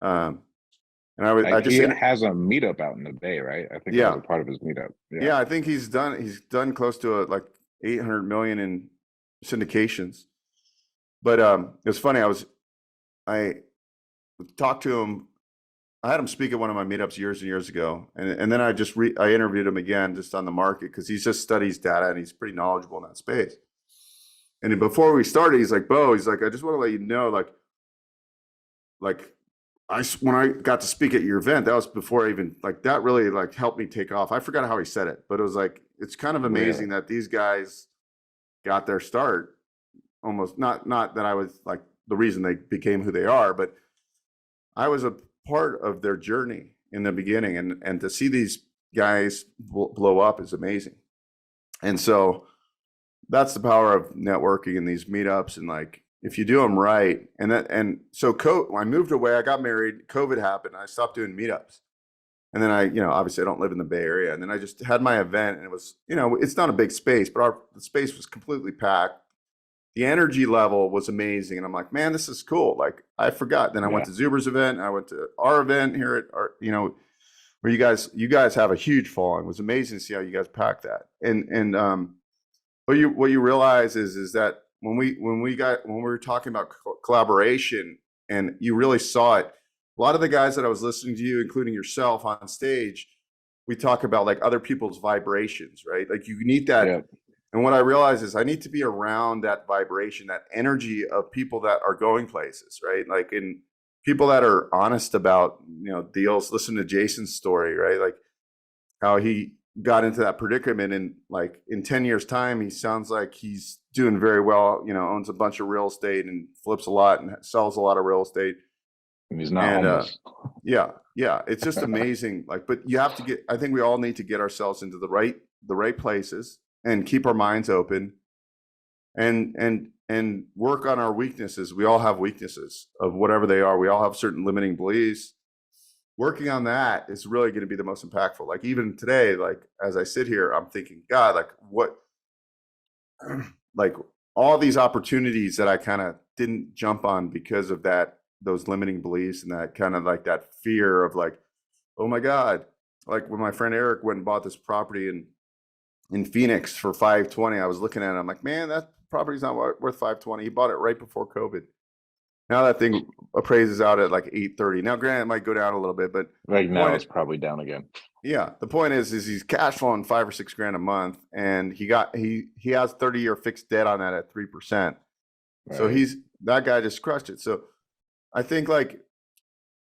Um, and I just, He has a meetup out in the Bay, right? I think I was yeah, a part of his meetup. Yeah. yeah, I think he's done close to like 800 million in syndications. But it was funny. I talked to him. I had him speak at one of my meetups years and years ago, and then I interviewed him again just on the market because he just studies data and he's pretty knowledgeable in that space. And before we started, he's like, Bo, he's like, I just want to let you know, like when I got to speak at your event, that was before I even like that really like helped me take off. I forgot how he said it, but it was like it's kind of Really? amazing that these guys got their start almost not that I was like the reason they became who they are, but I was a part of their journey in the beginning, and to see these guys blow up is amazing. And so that's the power of networking in these meetups, and like if you do them right, and so I moved away, I got married, COVID happened, I stopped doing meetups. And then obviously I don't live in the Bay Area. And then I just had my event, and it was, it's not a big space, but the space was completely packed. The energy level was amazing. And I'm like, man, this is cool. Like I forgot. Then I went Yeah. to Zuber's event, and I went to our event here at our, where you guys have a huge following. It was amazing to see how you guys packed that. And what you realize is that when we were talking about collaboration, and you really saw it, a lot of the guys that I was listening to you, including yourself on stage, we talk about like other people's vibrations, right? Like you need that. Yeah. And what I realize is I need to be around that vibration, that energy of people that are going places, right? Like in people that are honest about, deals. Listen to Jason's story, right? Like how he got into that predicament, and like in 10 years time, he sounds like he's doing very well, owns a bunch of real estate and flips a lot and sells a lot of real estate. And he's not And homeless. yeah, it's just amazing. Like, but you have to I think we all need to get ourselves into the right places and keep our minds open, and work on our weaknesses. We all have weaknesses of whatever they are. We all have certain limiting beliefs. Working on that is really going to be the most impactful. Like even today, like as I sit here, I'm thinking, God, like what, like all these opportunities that I kind of didn't jump on because of those limiting beliefs, and that kind of like that fear of like, oh my God. Like when my friend Eric went and bought this property in Phoenix for 520, I was looking at it, I'm like, man, that property's not worth 520. He bought it right before COVID. Now that thing appraises out at like 830. Now, granted, it might go down a little bit, but Right now, point, it's probably down again. yeah, the point is he's cash flowing $5 or $6 a month, and he has 30-year fixed debt on that at 3%. So Right. that guy just crushed it. So I think like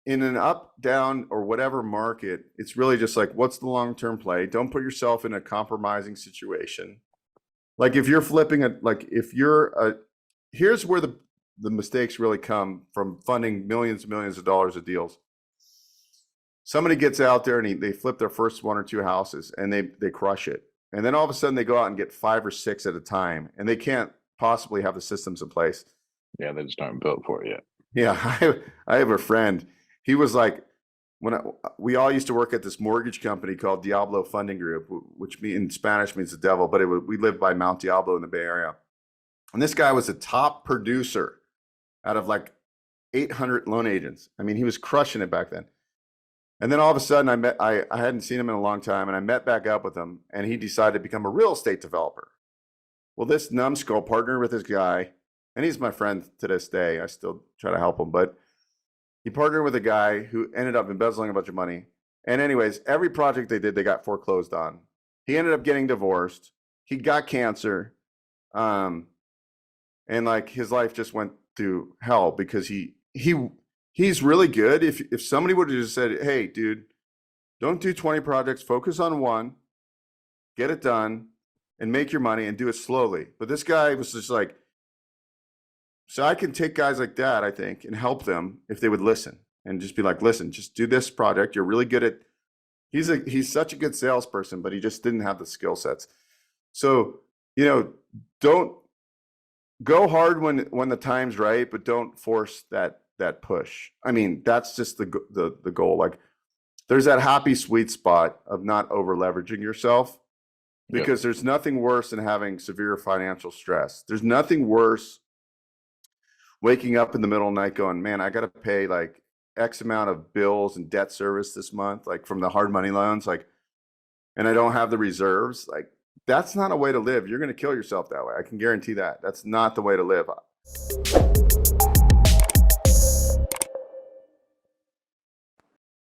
in an up, down, or whatever market, it's really just like, what's the long-term play? Don't put yourself in a compromising situation. Like if you're flipping here's where the mistakes really come from funding millions and millions of dollars of deals. Somebody gets out there and they flip their first one or two houses, and they crush it. And then all of a sudden they go out and get 5 or 6 at a time, and they can't possibly have the systems in place. Yeah, they just aren't built for it yet. Yeah, I have a friend. He was like, we all used to work at this mortgage company called Diablo Funding Group, which in Spanish means the devil, but we lived by Mount Diablo in the Bay Area. And this guy was a top producer out of like 800 loan agents. I mean, he was crushing it back then. And then all of a sudden I hadn't seen him in a long time, and I met back up with him, and he decided to become a real estate developer. Well, this numbskull partnered with this guy, and he's my friend to this day. I still try to help him, but he partnered with a guy who ended up embezzling a bunch of money. And anyways, every project they did, they got foreclosed on. He ended up getting divorced. He got cancer. And like his life just went through hell because he's really good. If somebody would have just said, hey, dude, don't do 20 projects, focus on one, get it done, and make your money and do it slowly. But this guy was just like, so I can take guys like that, I think, and help them if they would listen and just be like, listen, just do this project. You're really good at, he's such a good salesperson, but he just didn't have the skill sets. So, don't go hard when the time's right, but don't force that push. I mean, that's just the goal. Like there's that happy sweet spot of not over leveraging yourself, because there's nothing worse than having severe financial stress. There's nothing worse waking up in the middle of the night going, man, I got to pay like X amount of bills and debt service this month, like from the hard money loans, like, and I don't have the reserves, like that's not a way to live. You're going to kill yourself that way. I can guarantee that. That's not the way to live.